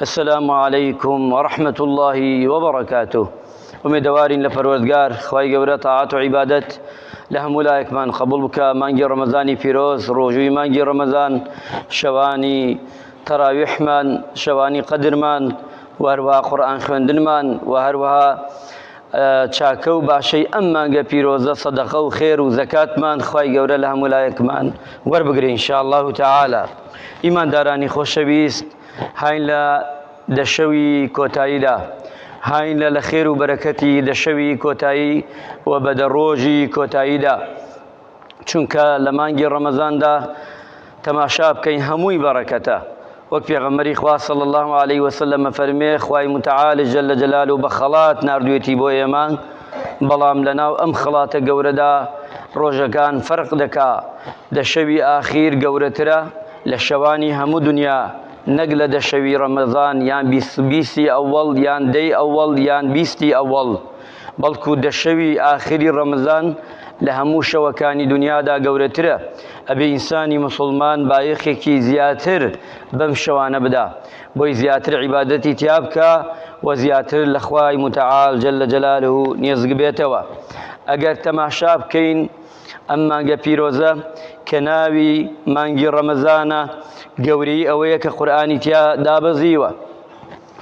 السلام عليكم ورحمة الله وبركاته. ومدوارين لپروردگار خواهی گەورە طاعات و عیبادەت لە هەموو لایەکمان قبول بکە. مانگی ڕەمەزانی پیرۆز، ڕۆژووی مانگی ڕەمەزان، شەوانی تەراویحمان، شەوانی قەدرمان، و هەروەها قورئان خوێندنمان، و هەروەها چاکە و باشەی ئەم مانگە پیرۆزە سەدەقە و خێر و زەکاتمان خواهی گەورە لە هەموو لایەکمان وەربگرێ ئینشاء الله تعالى. ئیماندارانی خۆشەویست، هاین لە دەشەوی کۆتاییدا، هاین لە خێر و بەرەکەتی دەشەوی کۆتایی و بەدەڕۆژی کۆتاییدا، چونکە لە مانگی ڕەمەزاندا تەماشا بکەین هەمووی بەڕەکەتە. وەک پێغەمبەری خوا صلی الله عليه وسلم فەرمێ خوای متعال جل جلاله بە خەڵات ناردوێتی بۆ ئێمە، بەڵام لەناو ئەم خەڵاتە گەورەدا ڕۆژەکان فەرق دەکا. دەشەوی ئاخیر گەورەترە لە شەوانی هەموو دنیا، نەک لە دەشەوی ڕەمەزان یان بیستی ئەوەڵ یان دەی ئەوەڵ یان بیستی ئەوەڵ، بەڵکو دەشەوی ئاخری ڕەمەزان لە هەموو شەوەکانی دنیادا گەورەترە. ئەبێ ئینسانی مسلمان بایەخێکی زیاتر بەم شەوانە بدا، بۆی زیاتر عیبادەتی تیا بکە و زیاتر لە خوای متعال جل جلاله نێزگ بێتەوە. ئەگەر تەماشا بکەین ئەم مانگە پیرۆزە کە ناوی مانگی ڕەمەزانە، گەورەی ئەوەیە کە قورئانی تیا دابەزیوە.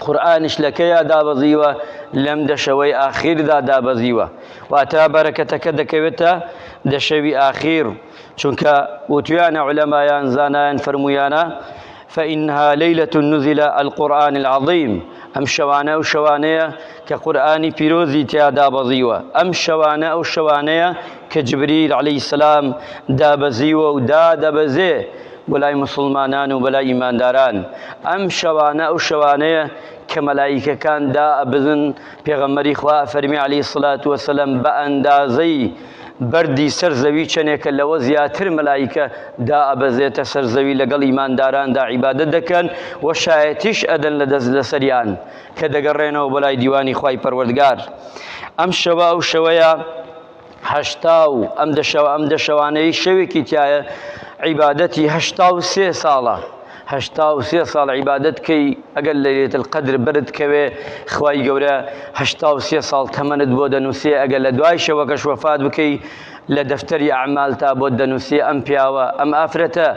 قورئانش لەکەیە دابەزیوە؟ لەم دەشەوەی ئاخیردا دابەزیوە، واتە بەرەکەتەکە دەکەوێتە دەشەوی ئاخیر، چونکە وتویانە عولەمایان زانایان فەرموویانە فإنها ليلة نزل القرآن العظيم. ئەم شەوانە ئەو شەوانەیە کە قورئانی پیرۆزی تیا دابەزیوە، ئەم شەوانە ئەو شەوانەیە کە جبریل عەلەیهی سەلام دابەزیوە و دادەبەزێ بۆ لای مسلمانان و بەلای ئیمانداران. ئەم شەوانە ئەو شەوانەیە کە مەلایکەکان دائەبزن. پێغەمبەری خوا فەرمی عەلەیهی سڵات وەسەلام بە ئەندازەی بەردی سەر زەوی چەنێکە لەوە زیاتر مەلایکە دائەبەزێتە سەر زەوی، لەگەڵ ئیمانداراندا عیبادەت دەکەن و شایەتیش ئەدەن لە سەریان کە دەگەڕێنەوە بۆ لای دیوانی خوای پەروەردگار. ئەم شەوە ئەو شەوەیە ئەم دەشەوانەی شەوێکی تایە عیبادەتی 83 ساڵە. 83 ساڵ عیبادەت کەی، ئەگەر لە لەیلەتل قەدر بەرت کەوێ خوای گەورە 83 ساڵ تەمەنت بۆ دەنووسێ. ئەگەر لە دوای شەوەکەش وەفات بکەی لە دەفتەری ئەعمالتا بۆ دەنووسێ ئەم پیاوە، ئەم ئافرەتە،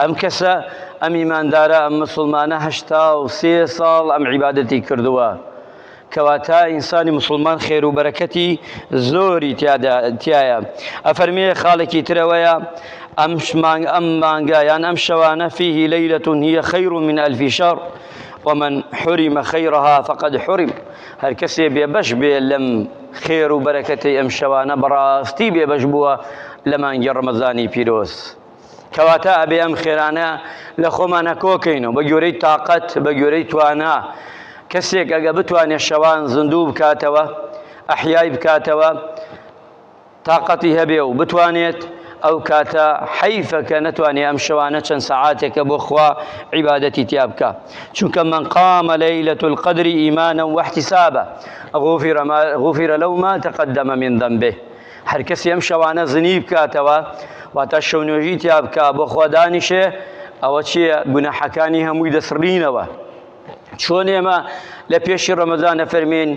ئەم کەسە، ئەم ئیماندارە، ئەم مسلمانە 83 ساڵ ئەم عیبادەتی کردووە. کەواتە ئینسانی مسلمان خێر و بەرەکەتی زۆری تایە. ئەفەرمێ خاڵێکی ترەوەیە ئەم مانگە یان ئەم شەوانە فيه ليلة هي خير من ألف شهر ومن حرم خيرها فقد حرم. هەر کەسێ بێبەش بێ لەم خێر و بەرەکەتی ئەم شەوانە بەڕاستی بێبەش بووە لە مانگی ڕەمەزانی پیرۆز. کەواتە ئەبێ ئەم خێرانە لە خۆمانە کۆکەینەوە بە گوێرەی تااقەت، بە گوێرەی توانە. کەسێک ئەگە بتوانێت شەوان زندوو بکاتەوە، ئەحیای بکاتەوە، تااقەتی هەبێ و بتوانێت، ئەو کاتە حەیفە کە نەتوانێت ئەم شەوانە چەند سەعاتێکە بۆ خوا عیبادەتی تیا بکە. چونکە من قام ليلة القدر إيمانا واحتسابا غفر له ما تقدم من ذنبه. هەر کەسی ئەم شەوانە زنی بکاتەوە، واتە شەونێژی تیا بکە بۆ خوا دانیشێ، ئەوە چییە؟ گوناحەکانی هەمووی دەسڕینەوە. چۆن ئێمە لە پێشی ڕەمەزانە فەرمین،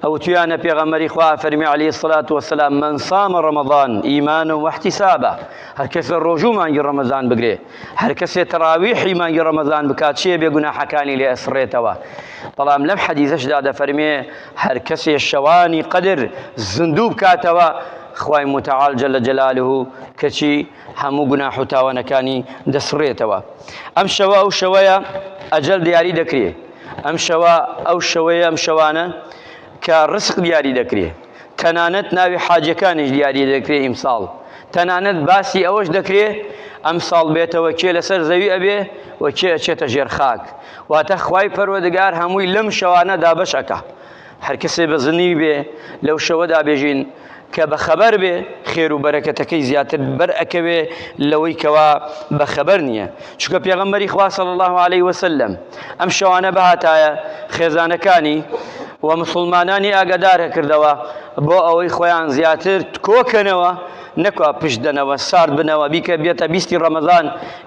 ئەو تویانە پێغەمبەری خوا فەرمی عەلەیهی سڵات وەسەلام من صام رمضان إيمانا واحتسابا. هەر کەسێ ڕۆژوو مانگی ڕەمەزان بگرێ، هەر کەسێ تەراویحی مانگی ڕەمەزان بکات، چییە؟ بێ گوناحەکانی لێ ئەسڕێتەوە. بەڵام لەم حەدیثەشدا دەفەرمێ هەر کەسێ شەوانی قەدر زندوو بکاتەوە، خوای متعال جل جلاله کەچی هەموو گوناح و تاوانەکانی دەسڕێتەوە. ئەم شەوە ئەو شەوەیە ئەجەل دیاری دەکرێ. ئەم شەوە ئەو شەوەیە ئەم شەوانە کە ڕزق دیاری دەکرێ، تەنانەت ناوی حاجەکانیش دیاری دەکرێ ئیمساڵ، تەنانەت باسی ئەوەش دەکرێ ئەم ساڵ بێتەوە کێ لەسەر زەوی ئەبێ و کێ ئەچێتە ژێر خاک. واتە خوای پەروەردگار هەمووی لەم شەوانە دابەش ئەکا. هەر کەسێ بەزنی بێ لەو شەوەدا بێژین کە بەخەبەر بێ، خێر و بەرەکەتەکەی زیاتر بەر ئەکەوێ لەوەی کەوا بەخەبەر نییە. چونکە پێغەمبەری خوا صلی الله عليه وسلم ئەم شەوانە بەهاتایە خێزانەکانی و مسلمانانی ئاگادارە کردەوە بۆ ئەوەی خۆیان زیاتر کۆکەنەوە نەکوا پشت دەنەوە سارد بنەوە بیکە بێتە بیستی ڕەمەزان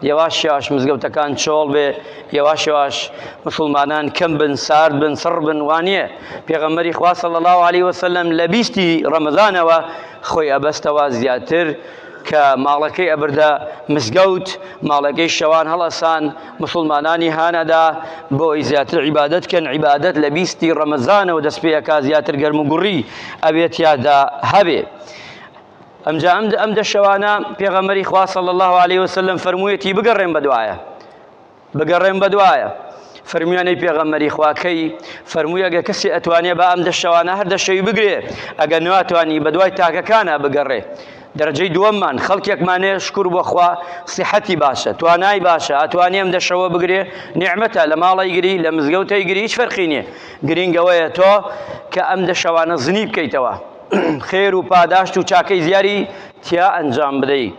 یەواش یەواش مزگەوتەکان چۆڵ بێ یەواش یەواش مسلمانان کەم بن سارد بن سڕ بن وانە پێغەمبەری خوا صلی الله علیه وسلم لە بیستی ڕەمەزانەوە خۆی ئەبەستەوە زیاتر کە ماڵەکەی ئەبردە مزگەوت ماڵەکەی شەوان هەڵەسان مسلمانانی هانەدا بۆی زیاتر عیبادەت کەن عیبادەت لە بیستی ڕەمەزانەوە دەست پێیەکا زیاتر گەرم و گوڕی ئەبێت یادا هەبێ ئەمجا ئەم دەشەوانە پێغەمبەری خوا صلی الله علیه وسلم فەرموویەتی بگەڕێن بەدوایە فەرموویانەی پێغەمبەری خواکەی فەرمووی ئەگە کەسی ئەتوانێ بە ئەم دەشەوانە هەر دەشەوی بگرێ ئەگە ناتوانی بەدوای تاکەکانە بگەڕێ دەرەجەی دووەممان خەڵکێکمانێ شکر بۆ خوا سیحەتی باشە توانای باشە ئەتوانێ ئەم دەشەوە بگرێ نیعمەتە لە ماڵی گری لە مزگەوتەی گری هیچ فەرقی نییە گرنگەوەیە تۆ کە ئەم دەشەوانە زنی بکەیتەوە خێر و پاداشت و چاکەی زیاری تیا ئەنجام بدەیت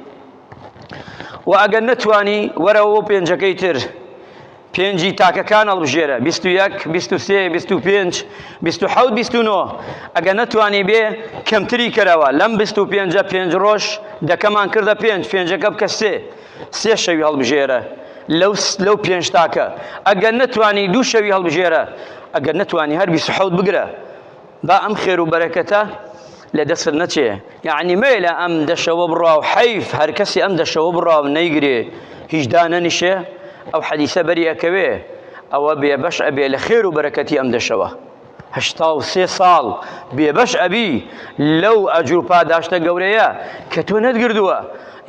و ئەگەر نەتوانی وەرەوە پێنجەکەی تر پێنجی تاکەکان هەڵبژێرە 21 23 25 27 29 ئەگە نەتوانی بێ کەمتری کەرەوە لەم 25 5 ڕۆژ دەکەمان کردە پێنجەکە بکە سێ شەوی هەڵبژێرە لەو پێنج تاکە ئەگەر نەتوانی دوو شەوی هەڵبژێرە ئەگەر نەتوانی هەر 27 بگرە با ئەم خێر و بەرەکەتە لە دەست نەچێ یعنی مێلە ئەم دەشەوە بڕوا و حەیف هەر کەسی ئەم دەشەوە بڕوا و نەیگرێ هیچ دانەنیشێ ئەو حەدیسە بەریەکەوێ ئەوە بێبەش ئەبێ لە خێر و بەرەکەتی ئەم دەشەوە 83 ساڵ بێبەش ئەبی لەو ئەجر و پاداشتە گەورەیە کە تۆ نەتگردووە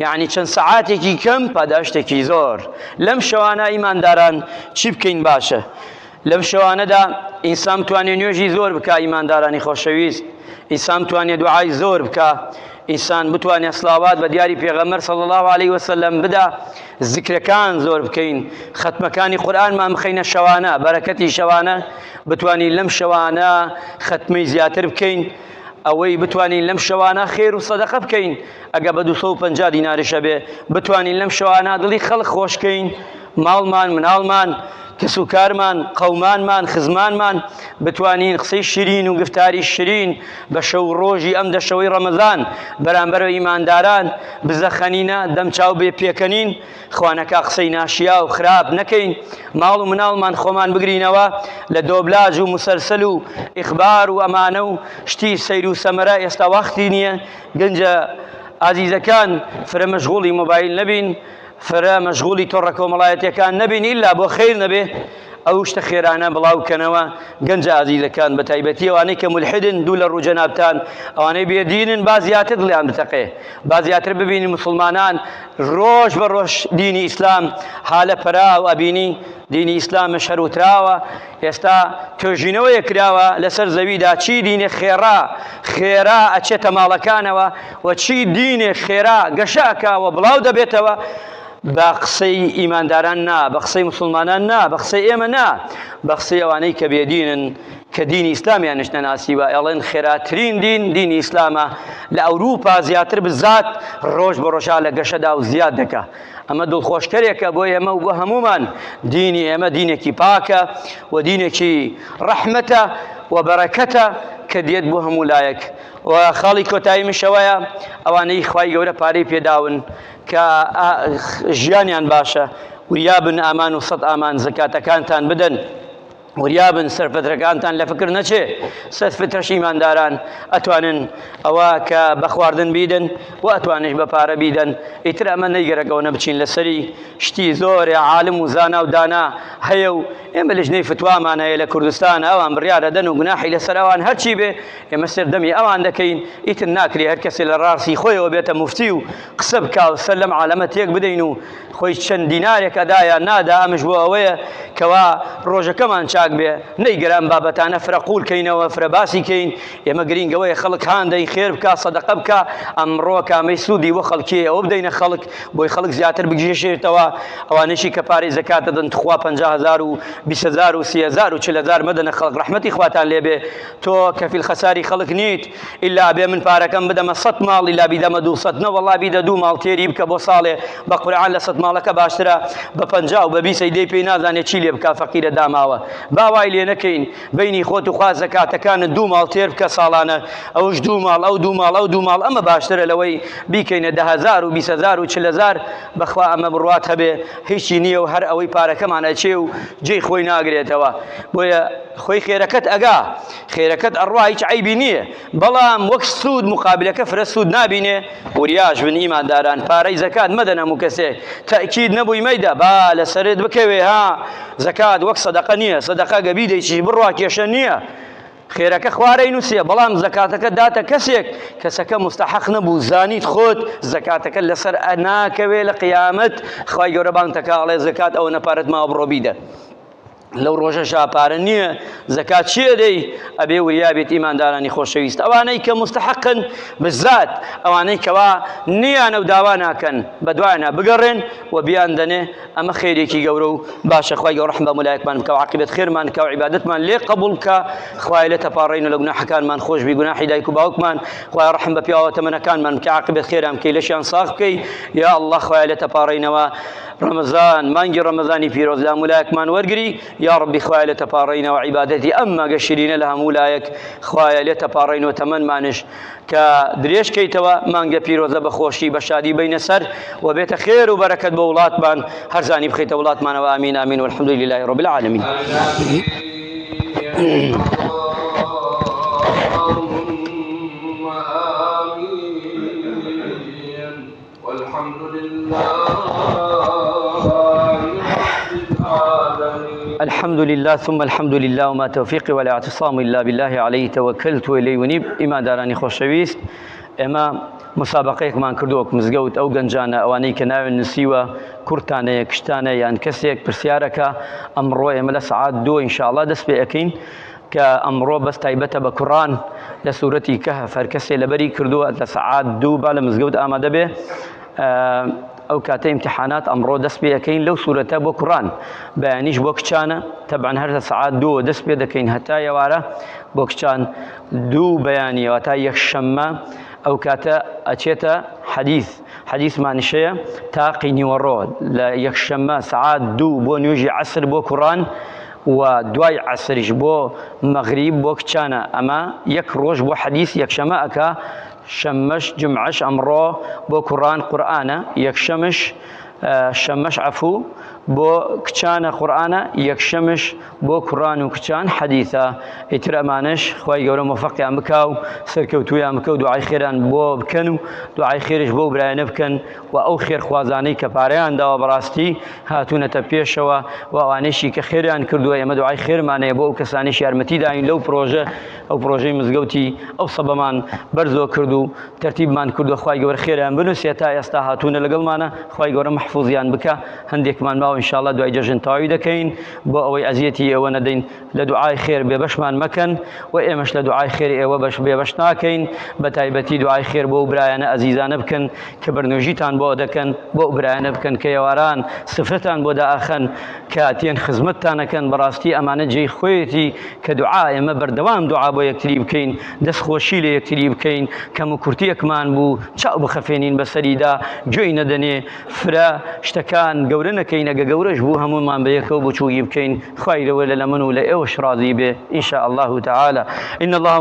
یعنی چەند سەعاتێکی کەم پاداشتێکی زۆر لەم شەوانە ئیمانداران چی بکەین باشە لەم شەوانەدا ئینسان بتوانێت نوێژی زۆر بکە ئیماندارانی خۆشەویست ئینسان بتوانێت دوعای زۆر بکە ئینسان بتوانێت سڵاوات بە دیاری پێغەمبەر صلی الله علیه وسلم بدا زیکرەکان زۆر بکەین ختمەکانی قورئانمان بخەینە شەوانە بەرەکەتی شەوانە بتوانین لەم شەوانە ختمەی زیاتر بکەین ئەوەی بتوانین لەم شەوانە خێر و سەدەقە بکەین ئەگە بە 250 دیناریشە بێ بتوانین لەم شەوانە دڵی خەڵک خۆشکەین ماڵمان مناڵمان کەسوکارمان قەومانمان خزمانمان بتوانین قسەی شیرین و گفتاری شیرین بە شەو ڕۆژی ئەم دەشەوەی ڕەمەزان بەرامبەرەوە ئیمانداران بزەخەنینە دەمچاو بێ پێکەنین خوانەکە قسەی ناشیا و خراپ نەکەین ماڵ و مناڵمان خۆمان بگرینەوە لە دۆبلاژ و مسەلسەل و ئیخبار و ئەمانە و شتی سەیر و سەمەرە ئێستا وەختی نییە گەنجە ئازیزەکان فرە مەشغوڵی مۆبایل نەبین فرە مەشغوڵی تۆڕە کۆمەڵایەتیەکان نەبین ئیلا بۆ خەیر نەبێ ئەو شتە خێرانە بڵاوکەنەوە گەنجە ئازیزەکان بە تایبەتی ئەوانەی کە مولحدن دوو لە ڕووجەنابتان ئەوانەی بێدینن با زیاتر دڵیان بتەقێ با زیاتر ببینی مسلمانان ڕۆژ بە ڕۆژ دینی ئیسلام حالە پەرا و ئەبینی دینی ئیسلام مەشەروتراوە ئێستا توێژینەوەیە کراوە لەسەر زەویدا چی دینێ خێرا ئەچێتە ماڵەکانەوە و چی دینێ خێرا گەشەکەوە بڵاو دەبێتەوە بە قسەی ئیمانداران نا بە قسەی مسلمانان نا بە قسەی ئێمە نا بە قسەی ئەوانەی کە بێدینن کە دینی ئیسلامیانش نەناسیوە ئەڵێن خێراترین دین دینی ئیسلامە لە ئەوروپا زیاتر بزات ڕۆژ بە ڕۆژا لە گەشەدا و زیاد دەکا ئەمە دڵخۆشکەرێکە بۆ ئێمە و بۆ هەمومان دینی ئێمە دینێکی پاکە و دینێکی ڕەحمەتە و بەرەکەتە کە دێت بۆ هەموو لایەک و خاڵی کۆتایی مشەوەیە ئەوانەی خوای گەورە پارەی پێداون کە ژیانیان باشە وریابن ئامان و سەد ئامان زەکاتەکانتان بدەن وریابن سەرفترەکانتان لە فکر نەچێ سەرفترەش ئیمانداران ئەتوانن ئەوە کە بە خواردن بیدن و ئەتوانش بە پارە بیدەن ئیتر ئەمە نەیگەرەکەەوە نەبچین لەسەری شتی زۆرێ عالم و زانا و دانا هەیە و ئێمە لە ژنەی فتوامان هەیە لە کوردستان ئەوان بڕیارەدەن و گوناحی لەسەر ئەوان هەرچی بێ ئێمە سەردەمی ئەوان دەکەین ئیتر ناکری هەر کەسێ لە ڕاستی خۆیەوە بێتە موفتی و قسە بکا و سەر لەم عالەمە تێک بدەین و خۆی چەند دینارێک ئەدایە نادا ئەمش بۆ ئەوەیە کەوا ڕۆژەکەمان چاک بێ نەیگەران بابەتانە فرەقول کەینەوە فرەباسی کەین ئێمە گرینگەوەی خەڵک هاندەی خێر بکە سەدەقە بکە ئەمڕۆ کامەی سوودی وە خەڵکی ئەوە بدەینە خەڵک بۆی خەڵک زیاتر بگژێشێتەوە ئەوانەشی کە پارەی زەکات دەدەن تخوا 50,000 و 20,000 و 30,000 و 40,000 مەدەنە خەڵک ڕەحمەتی خواتان لێبێ تۆ کەفیل خەساری خەڵک نیت ئیلا بێ من پارەکەم بدەمە 100 ماڵ ئیلا بیدەمە 200 نە وەڵا بیدە 2 ماڵ تێری بکە بۆ ساڵێ بە قورئان لە 100 ماڵەکە باشترە بە 50 و بە 20 دەی پێی نازانێت چی لێ بکە فەقیرە داماوە باوای لێ نەکەین بینی خۆت و خوا زەکاتەکانت 2 ماڵ تێر بکە ساڵانە ئەوش 2 ماڵ ئەو 2 ماڵ ئەو 2 ماڵ ئەمە باشترە لەوەی بیکەینە 10,000 و 20,000 و 40,000 بەخوا ئەمە بڕوات هەبێ هیچی نییە و هەر ئەوەی پارەکەمان ئەچێ و جێی خۆی ناگرێتەوە بۆیە خۆی خێرەکەت ئەگا خێرەکەت ئەڕوا هیچ عیبی نییە بەڵام وەک سوود مقابلەکە فرە سوود نابینێ وریاش بن ئیمانداران پارەی زەکات مەدەن هەموو کەسێ تەئکید نەبووی مەیدا با لەسەرت بکەوێ ها زەکات وەک سەدەقە نییە سەدەقە گەبی دەیچی بڕوا کێشە نییە خێرەکە خوارەی نووسە بەڵام زەکاتەکە داتە کەسێک کەسەکە مستحق نەبوو زانیت خۆت زەکاتەکە لەسەر ناکەوێ لە قیامەت خوای گەورە بانگتەکاڵێ زەکات ئەوە نەپارەت ماوە بڕۆ بیدە لەو ڕۆژە شاپارە نییە زەکات چیە دەی ئەبێ وریابێت ئیماندارانی خۆشەویست ئەوانەی کە مستحقن بزات ئەوانەی کەوا نییانە و داوا ناکەن بەدوایانە بگەڕێن و بیان دەنێ ئەمە خێرێکی گەورە و باشە خوای گەورە ڕەحم بە مولایەکمان بکە و عاقبەت خێرمان بکە و عیبادەتمان لێ قبوڵ بکە خوای لێ تەپاڕێین و لە گوناحەکانمان خۆش بی گوناحی دایک و باوکمان خوای ڕەحم بە پیاوە تەمەنەکانمان بکە عاقبەت خێرام بکەی لەشیان ساغ بکەی یا الله خوای لێ تەپاڕێینەوە ڕەمەزان مانگی ڕەمەزانی پیرۆز لە مولایەکمان وەرگری یا ربی خوای لێ تەپاڕێینەوە عیبادەتی ئەمما گەشترینە لە هەموو لایەک خوایە لێ تەپاڕێینەوە تەمەنمانش کە درێژکەیتەوە مانگە پیرۆزە بەخۆشی بە شادی بینە سەر و بێتە خێر و بەرەکەت بە وڵاتمان هەرزانی بخەیتە وڵاتمانەوە ئامین ئامین والحمد لله رب العالمین الحمد لله ثم الحمد لله وما توفيقي ولا اعتصام إلا بالله عليه توكلت وإليه ونيب إما داراني خوشويست ئێمە مسابقەیەکمان کردووە مزگەوت ئەو گەنجانە ئەوانەی کە ناوێن نووسیوە کورتانەیە کشتانە یان کەسێک پرسیارەکە ئەمڕۆ ئێمە لە سەعات 2 ئینشاءڵڵا دەست پێ ئەەکەین کە ئەمڕۆ بەس تایبەتە بە کوڕان لە سوورەتی کەهف هەر کەسێ لەبەری کردووە لە سەعات 2 با لە مزگەوت ئامادە بێ ئەو کاتە ئیمتیحانات ئەمڕۆ دەست پێ ئەەکەین لەو سوورەتە بۆ کوڕان بەیانیش بۆ کچانە تەبعەن هەر لە سەعات 2 دەست پێ دەکەین هەتا ئێوارە بۆ کچان 2 بەیانیەوە تا یەکشەممە ئەو کاتە ئەچێتە حەدیثمانیشەیە تا قینیوەڕۆ لە یەکشەممە سەعات 2 بۆ نوێژی عەسر بۆ کوڕان و دوای عەسریش بۆ مەغریب بۆ کچانە ئەمە یەک ڕۆژ بۆ حەدیث یەکشەمە ئەکا شەممەش جمعەش ئەمڕۆ بۆ کوڕان قورئانە یەکشەمش شەممەش عەفوو بۆ کچانە قورئانە یەکشەمش بۆ کوڕان و کچان حەدیثە ئیتر ئەمانش خوای گەورە موفەقیان بکا و سەرکەوتوویان بکە و دوعای خێران بۆ بکەن و دوعای خێرش بۆ برایانە بکەن و ئەو خێرخوازانەی کە پارەیان داوە بەڕاستی هاتوونەتە پێشەوە و ئەوانەیشی کە خێریان کردووە ئێمە دوعای خێرمانەیە بۆ ئەو کەسانیش یارمەتی داین لەو پرۆژە ئەو پرۆژەی مزگەوتی ئەو سەبەمان بەرزۆ کرد و تەرتیبمان کردووە خوای گەورە خێریان بنووسێت تا ئێستا هاتوونە لەگەڵمانە خوای گەورە محفوظیان بکە هەندێکمان ماوە ئینشاءڵڵا دوای جەژن تاوی دەکەین بۆ ئەوەی ئەزیەتی ئێوە نەدەین لە دوعای خێر بێبەشمان مەکەن و ئێمەش لە دوعای خێر ئێوە بێبەش ناکەین بە تایبەتی دوعای خێر بۆ برایانە ئەزیزانە بکەن کە بەرنوێژیتان بۆ دەکەن بۆ برایانە بکەن کە ئێواران سفرتان بۆ دائەخەن کە ئەتێن خزمەتتانەکەن بەڕاستی ئەمانە جێی خۆیەتی کە دوعا ئێمە بەردەوام دوعا بۆ یەکتری بکەین دەستخۆشی لە یەکتری بکەین کەم و کورتیەکمان بوو چاو بخەفێنین بەسەریدا گوێی نەدەنێ فرە شتەکان گەورە نەکەین ئەگە گەورەش بوو هەمومان بەیەکەوە بچووی بکەین خوای لەوە لە من و لە ئێوەش ڕازی بێ ئینشاء الله تعالى إن الله